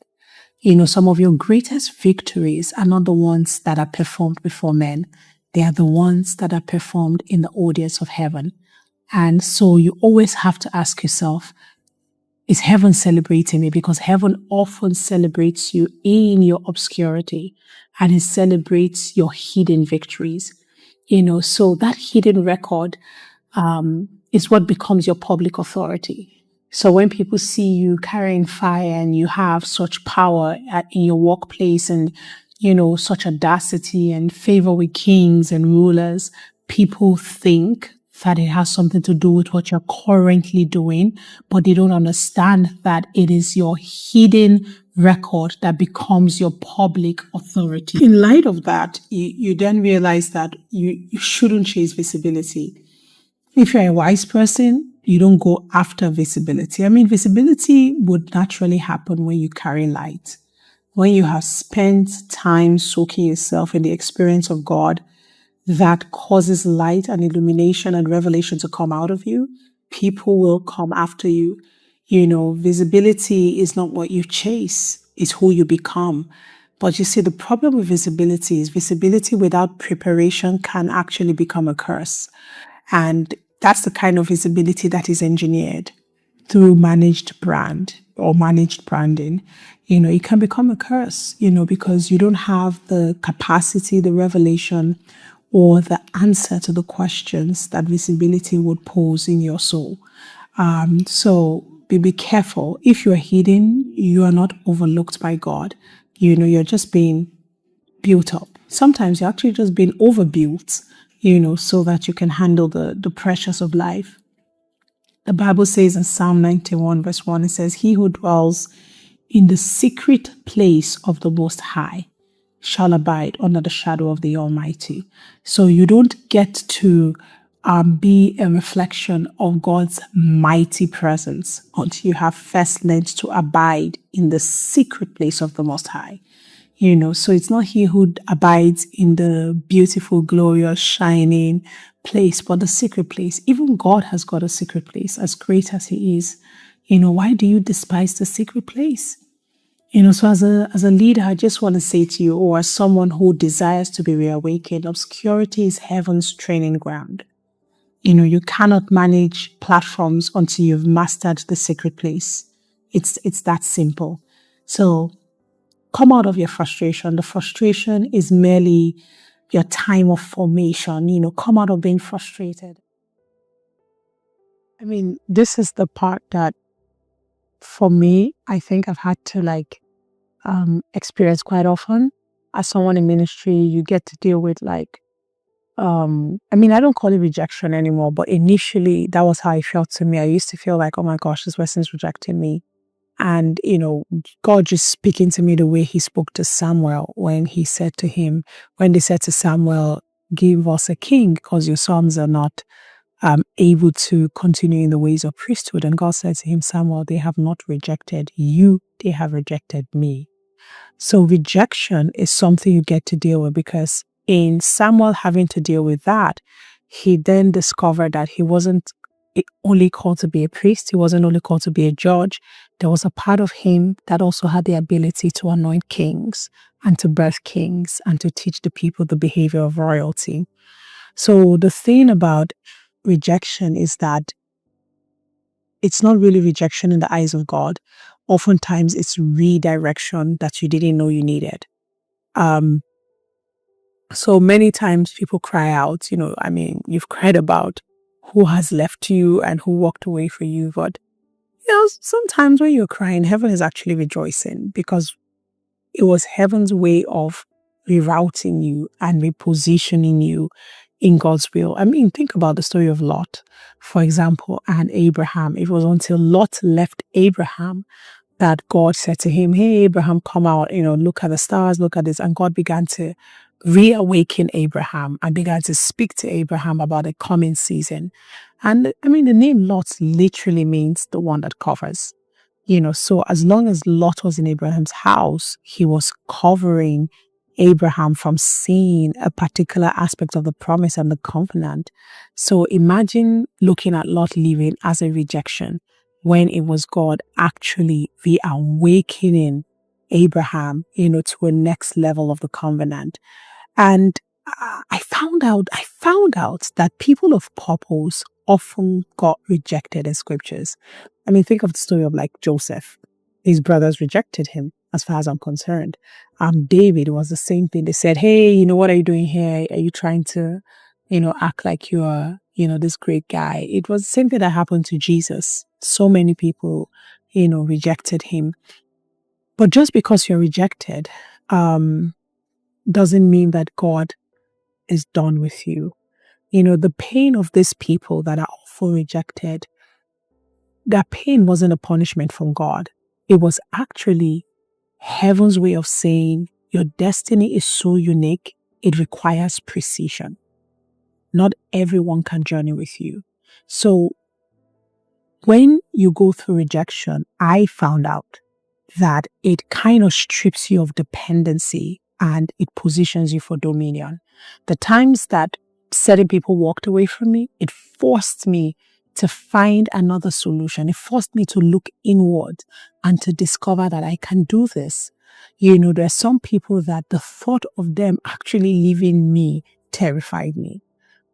Some of your greatest victories are not the ones that are performed before men. They are the ones that are performed in the audience of heaven. And so you always have to ask yourself, is heaven celebrating me? Because heaven often celebrates you in your obscurity and it celebrates your hidden victories. So that hidden record is what becomes your public authority. So when people see you carrying fire and you have such power in your workplace and, such audacity and favor with kings and rulers, people think that it has something to do with what you're currently doing, but they don't understand that it is your hidden record that becomes your public authority. In light of that, you then realize that you shouldn't chase visibility. If you're a wise person, you don't go after visibility. Visibility would naturally happen when you carry light. When you have spent time soaking yourself in the experience of God that causes light and illumination and revelation to come out of you, people will come after you. Visibility is not what you chase, it's who you become. But you see, the problem with visibility is visibility without preparation can actually become a curse. And that's the kind of visibility that is engineered through managed brand or managed branding. It can become a curse, because you don't have the capacity, the revelation, or the answer to the questions that visibility would pose in your soul. So be careful. If you're hidden, you are not overlooked by God. You're just being built up. Sometimes you're actually just being overbuilt, so that you can handle the pressures of life. The Bible says in Psalm 91 verse 1, it says, "He who dwells in the secret place of the Most High shall abide under the shadow of the Almighty." So you don't get to be a reflection of God's mighty presence until you have first learned to abide in the secret place of the Most High. So it's not he who abides in the beautiful, glorious, shining place, but the secret place. Even God has got a secret place, as great as he is. Why do you despise the secret place? So as a leader, I just want to say to you, or as someone who desires to be reawakened, obscurity is heaven's training ground. You cannot manage platforms until you've mastered the secret place. It's that simple. So come out of your frustration. The frustration is merely your time of formation. Come out of being frustrated. This is the part that, for me, I think I've had to experience quite often. As someone in ministry, you get to deal with like, I mean, I don't call it rejection anymore, but initially that was how it felt to me. I used to feel like, oh my gosh, this person's rejecting me. And, God just speaking to me the way he spoke to Samuel when they said to Samuel, give us a king because your sons are not able to continue in the ways of priesthood. And God said to him, Samuel, they have not rejected you, they have rejected me. So rejection is something you get to deal with, because in Samuel having to deal with that, he then discovered that he wasn't only called to be a priest. He wasn't only called to be a judge. There was a part of him that also had the ability to anoint kings and to birth kings and to teach the people the behavior of royalty. So the thing about rejection is that it's not really rejection in the eyes of God. Oftentimes it's redirection that you didn't know you needed. So many times people cry out, you've cried about who has left you and who walked away for you. But, sometimes when you're crying, heaven is actually rejoicing, because it was heaven's way of rerouting you and repositioning you in God's will. I mean, think about the story of Lot, for example, and Abraham. It was until Lot left Abraham that God said to him, hey, Abraham, come out, look at the stars, look at this. And God began to reawaken Abraham and began to speak to Abraham about a coming season. And I mean, the name Lot literally means the one that covers. So as long as Lot was in Abraham's house, he was covering Abraham from seeing a particular aspect of the promise and the covenant. So imagine looking at Lot living as a rejection when it was God actually reawakening Abraham, to a next level of the covenant. And I found out that people of purpose often got rejected in scriptures. I mean, think of the story of like Joseph. His brothers rejected him, as far as I'm concerned. David was the same thing. They said, hey, what are you doing here? Are you trying to, act like you're, this great guy? It was the same thing that happened to Jesus. So many people, rejected him. But just because you're rejected, doesn't mean that God is done with you. The pain of these people that are often rejected, that pain wasn't a punishment from God. It was actually heaven's way of saying your destiny is so unique, it requires precision. Not everyone can journey with you. So when you go through rejection, I found out that it kind of strips you of dependency and it positions you for dominion. The times that certain people walked away from me, it forced me to find another solution. It forced me to look inward and to discover that I can do this. There are some people that the thought of them actually leaving me terrified me.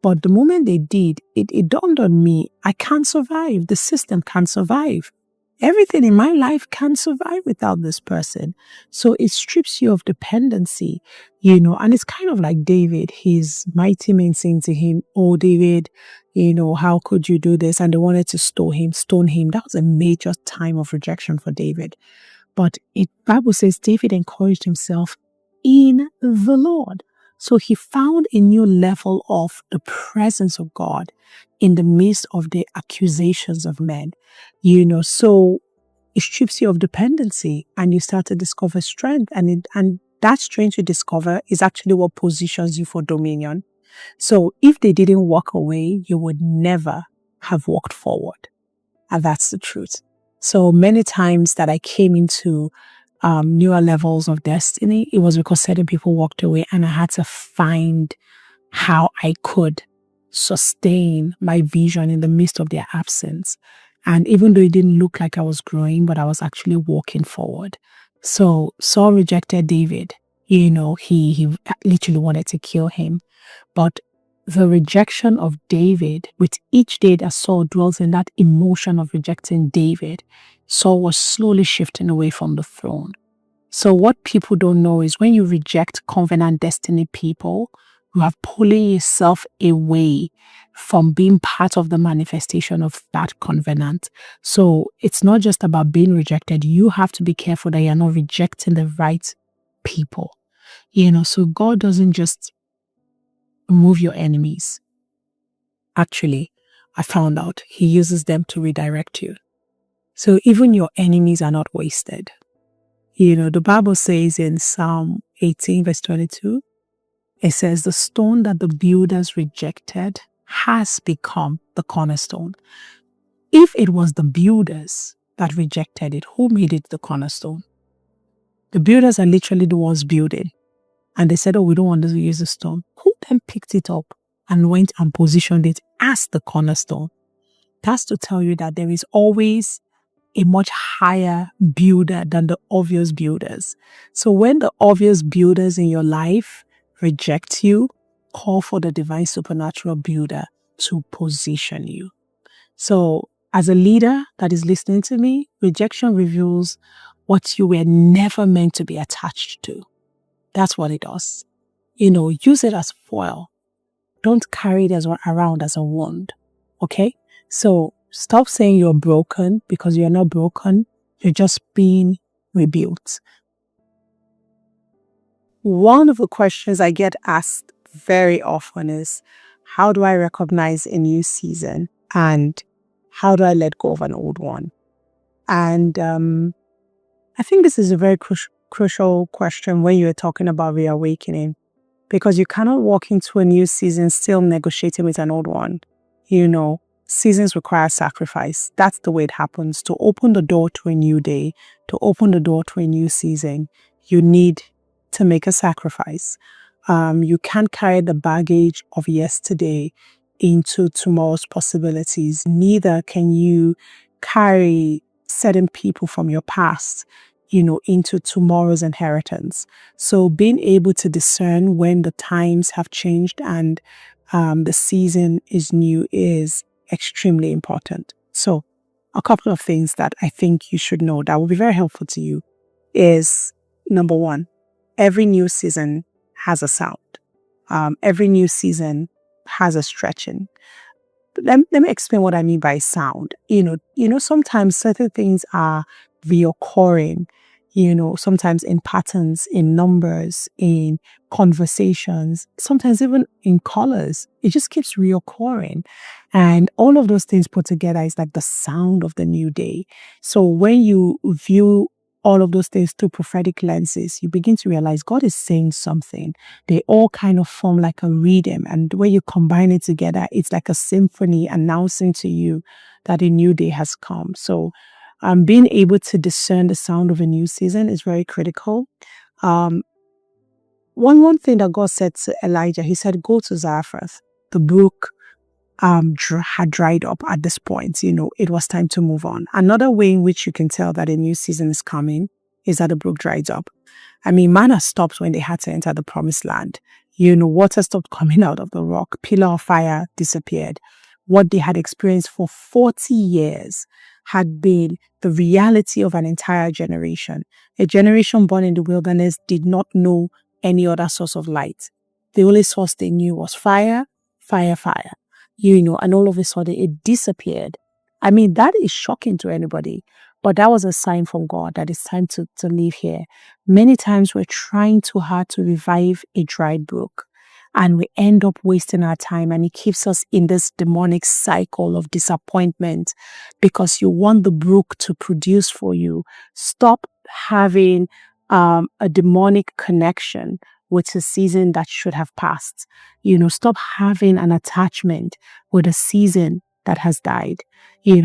But the moment they did, it dawned on me, I can't survive. The system can't survive. Everything in my life can't survive without this person. So it strips you of dependency, and it's kind of like David, his mighty men saying to him, oh, David, how could you do this? And they wanted to stone him. That was a major time of rejection for David. But Bible says David encouraged himself in the Lord. So he found a new level of the presence of God in the midst of the accusations of men. So it strips you of dependency and you start to discover strength. And that strength you discover is actually what positions you for dominion. So if they didn't walk away, you would never have walked forward. And that's the truth. So many times that I came into newer levels of destiny, it was because certain people walked away and I had to find how I could sustain my vision in the midst of their absence. And even though it didn't look like I was growing, but I was actually walking forward. So Saul rejected David. He literally wanted to kill him. But the rejection of David, with each day that Saul dwells in that emotion of rejecting David, Saul was slowly shifting away from the throne. So what people don't know is when you reject covenant destiny people, You are pulling yourself away from being part of the manifestation of that covenant. So it's not just about being rejected. You have to be careful that you're not rejecting the right people. So God doesn't just remove your enemies. Actually, I found out He uses them to redirect you. So even your enemies are not wasted. The Bible says in Psalm 18 verse 22, it says, the stone that the builders rejected has become the cornerstone. If it was the builders that rejected it, who made it the cornerstone? The builders are literally the ones building. And they said, oh, we don't want to use the stone. Who then picked it up and went and positioned it as the cornerstone? That's to tell you that there is always a much higher builder than the obvious builders. So when the obvious builders in your life reject you, call for the divine supernatural builder to position you. So as a leader that is listening to me, rejection reveals what you were never meant to be attached to. That's what it does. Use it as foil. Don't carry it around as a wound. Okay? So stop saying you're broken, because you're not broken. You're just being rebuilt. One of the questions I get asked very often is, how do I recognize a new season? And how do I let go of an old one? And I think this is a very crucial question when you're talking about reawakening, because you cannot walk into a new season still negotiating with an old one. Seasons require sacrifice. That's the way it happens. To open the door to a new day, to open the door to a new season, you need to make a sacrifice. You can't carry the baggage of yesterday into tomorrow's possibilities. Neither can you carry certain people from your past, into tomorrow's inheritance. So being able to discern when the times have changed and the season is new is extremely important. So a couple of things that I think you should know that will be very helpful to you is, number one, every new season has a sound. Every new season has a stretching. Let me explain what I mean by sound. Sometimes certain things are reoccurring, sometimes in patterns, in numbers, in conversations, sometimes even in colors. It just keeps reoccurring. And all of those things put together is like the sound of the new day. So when you view all of those things through prophetic lenses, you begin to realize God is saying something. They all kind of form like a rhythm. And when you combine it together, it's like a symphony announcing to you that a new day has come. So being able to discern the sound of a new season is very critical. One thing that God said to Elijah, He said, go to Zarephath. The brook had dried up at this point. It was time to move on. Another way in which you can tell that a new season is coming is that the brook dries up. Manna stopped when they had to enter the promised land. Water stopped coming out of the rock. Pillar of fire disappeared. What they had experienced for 40 years had been the reality of an entire generation. A generation born in the wilderness did not know any other source of light. The only source they knew was fire, fire, fire. And all of a sudden it disappeared. That is shocking to anybody, but that was a sign from God that it's time to leave here. Many times we're trying too hard to revive a dried brook, and we end up wasting our time, and it keeps us in this demonic cycle of disappointment because you want the brook to produce for you. Stop having a demonic connection with a season that should have passed. Stop having an attachment with a season that has died.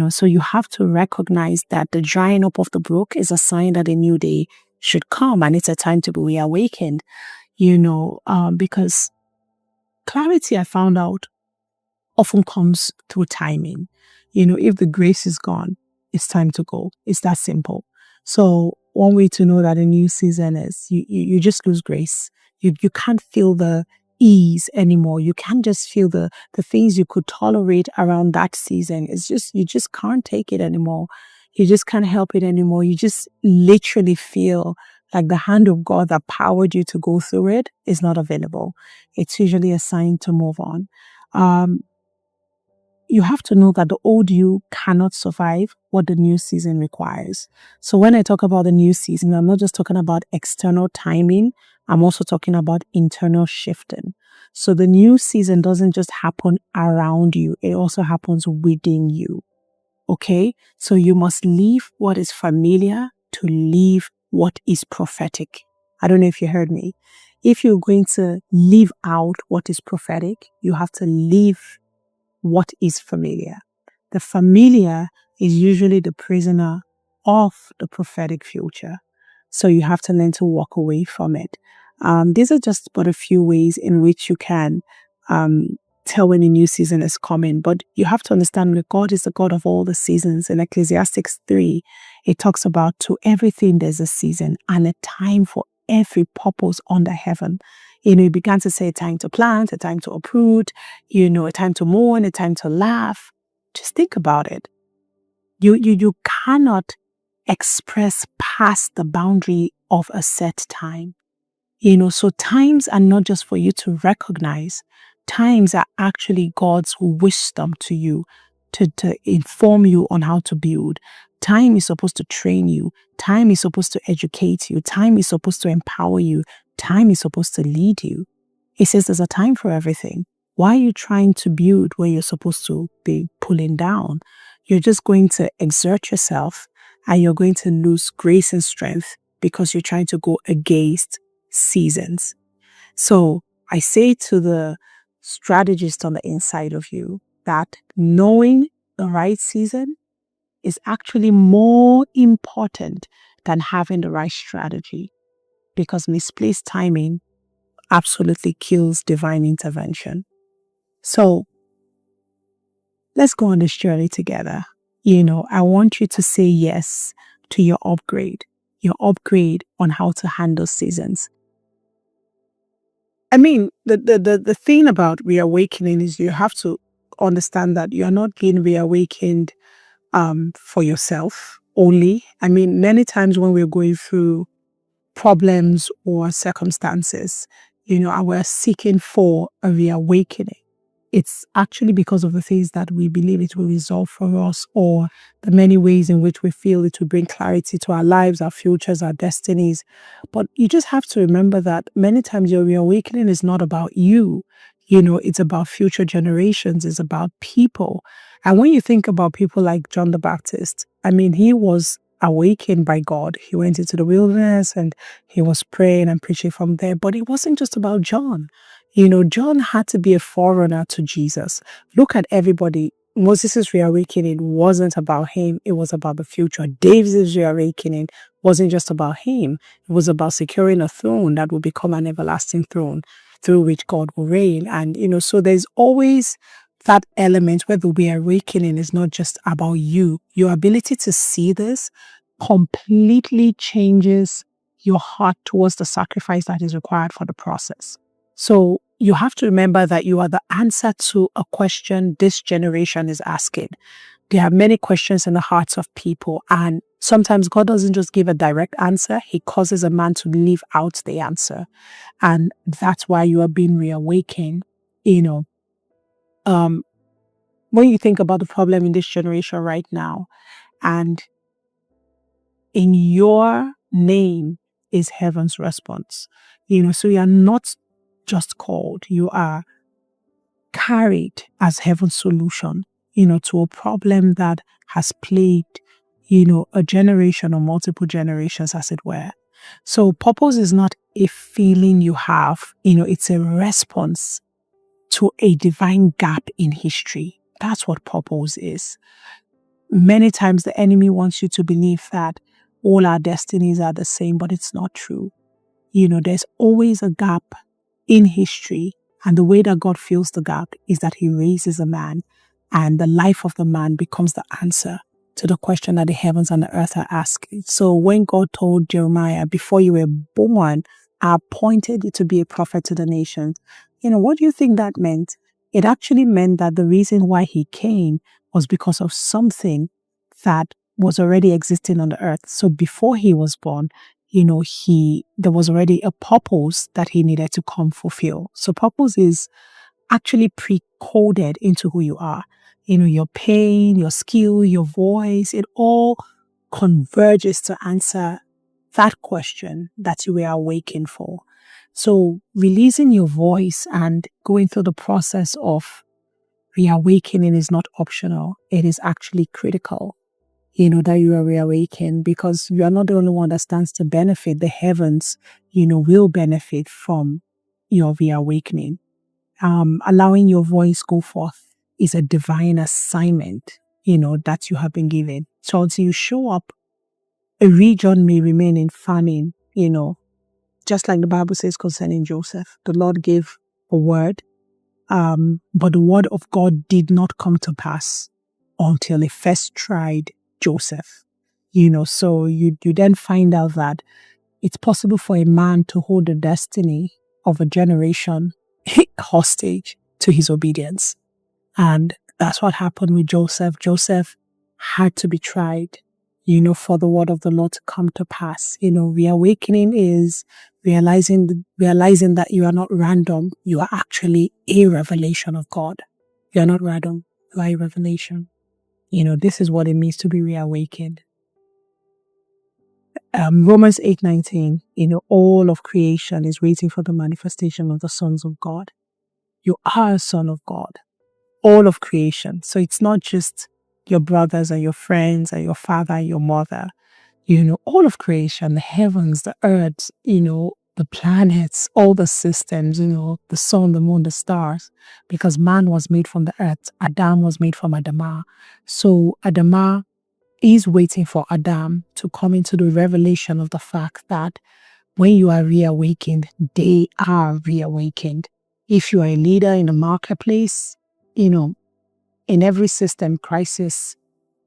So you have to recognize that the drying up of the brook is a sign that a new day should come, and it's a time to be reawakened, because clarity, I found out, often comes through timing. If the grace is gone, it's time to go. It's that simple. So one way to know that a new season is you just lose grace. You can't feel the ease anymore. You can't just feel the things you could tolerate around that season. It's just, you just can't take it anymore. You just can't help it anymore. You just literally feel like the hand of God that powered you to go through it is not available. It's usually a sign to move on. You have to know that the old you cannot survive what the new season requires. So when I talk about the new season, I'm not just talking about external timing. I'm also talking about internal shifting. So the new season doesn't just happen around you. It also happens within you. Okay? So you must leave what is familiar to leave what is prophetic. I don't know if you heard me. If you're going to leave out what is prophetic, you have to leave what is familiar. The familiar is usually the prisoner of the prophetic future. So you have to learn to walk away from it. These are just but a few ways in which you can tell when a new season is coming. But you have to understand that God is the God of all the seasons. In Ecclesiastes 3, it talks about to everything there's a season and a time for every purpose under heaven. He began to say a time to plant, a time to uproot, a time to mourn, a time to laugh. Just think about it. You cannot express past the boundary of a set time. So times are not just for you to recognize. Times are actually God's wisdom to you to inform you on how to build. Time is supposed to train you. Time is supposed to educate you. Time is supposed to empower you. Time is supposed to lead you. He says there's a time for everything. Why are you trying to build where you're supposed to be pulling down? You're just going to exert yourself and you're going to lose grace and strength because you're trying to go against seasons. So I say to the strategist on the inside of you that knowing the right season is actually more important than having the right strategy, because misplaced timing absolutely kills divine intervention. So let's go on this journey together. I want you to say yes to your upgrade on how to handle seasons. I mean, the thing about reawakening is you have to understand that you're not being reawakened for yourself only. I mean, many times when we're going through problems or circumstances, and we're seeking for a reawakening, it's actually because of the things that we believe it will resolve for us, or the many ways in which we feel it will bring clarity to our lives, our futures, our destinies. But you just have to remember that many times your reawakening is not about you. It's about future generations. It's about people. And when you think about people like John the Baptist, I mean, he was awakened by God. He went into the wilderness and he was praying and preaching from there. But it wasn't just about John. John had to be a forerunner to Jesus. Look at everybody. Moses' reawakening wasn't about him. It was about the future. David's reawakening wasn't just about him. It was about securing a throne that will become an everlasting throne through which God will reign. And, so there's always that element where the reawakening is not just about you. Your ability to see this completely changes your heart towards the sacrifice that is required for the process. So you have to remember that you are the answer to a question this generation is asking. There are many questions in the hearts of people, and sometimes God doesn't just give a direct answer. He causes a man to leave out the answer. And that's why you are being reawakened. When you think about the problem in this generation right now, and in your name is heaven's response. So you are not just called, you are carried as heaven's solution, to a problem that has plagued, a generation or multiple generations, as it were. So purpose is not a feeling you have, it's a response to a divine gap in history. That's what purpose is. Many times the enemy wants you to believe that all our destinies are the same, but it's not true. There's always a gap in history, and the way that God fills the gap is that he raises a man, and the life of the man becomes the answer to the question that the heavens and the earth are asking. So when God told Jeremiah, before you were born, I appointed you to be a prophet to the nations, what do you think that meant? It actually meant that the reason why he came was because of something that was already existing on the earth. So before he was born, there was already a purpose that he needed to come fulfill. So purpose is actually pre-coded into who you are. Your pain, your skill, your voice, it all converges to answer that question that you were awakened for. So releasing your voice and going through the process of reawakening is not optional. It is actually critical, that you are reawakened, because you are not the only one that stands to benefit. The heavens, will benefit from your reawakening. Allowing your voice go forth is a divine assignment, that you have been given. So until you show up, a region may remain in famine, just like the Bible says concerning Joseph. The Lord gave a word, but the word of God did not come to pass until he first tried Joseph. So you then find out that it's possible for a man to hold the destiny of a generation hostage to his obedience. And that's what happened with Joseph. Joseph had to be tried, for the word of the Lord to come to pass. Reawakening is realizing that you are not random. You are actually a revelation of God. You are not random. You are a revelation. This is what it means to be reawakened. Romans 8:19, all of creation is waiting for the manifestation of the sons of God. You are a son of God. All of creation. So it's not just your brothers and your friends and your father and your mother. All of creation, the heavens, the earth, the planets, all the systems, the sun, the moon, the stars, because man was made from the earth. Adam was made from Adamah. So Adamah is waiting for Adam to come into the revelation of the fact that when you are reawakened, they are reawakened. If you are a leader in a marketplace, in every system, crisis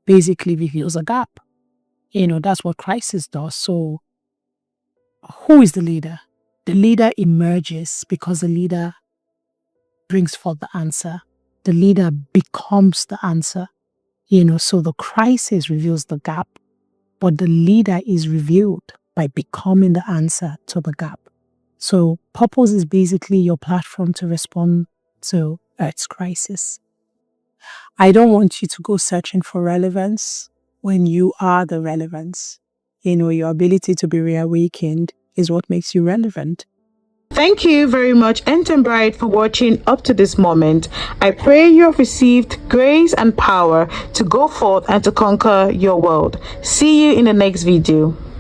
basically reveals a gap. That's what crisis does. So who is the leader? The leader emerges because the leader brings forth the answer. The leader becomes the answer. So the crisis reveals the gap, but the leader is revealed by becoming the answer to the gap. So purpose is basically your platform to respond to Earth's crisis. I don't want you to go searching for relevance when you are the relevance. Your ability to be reawakened is what makes you relevant. Thank you very much, Enten Bride, for watching up to this moment. I pray you have received grace and power to go forth and to conquer your world. See you in the next video.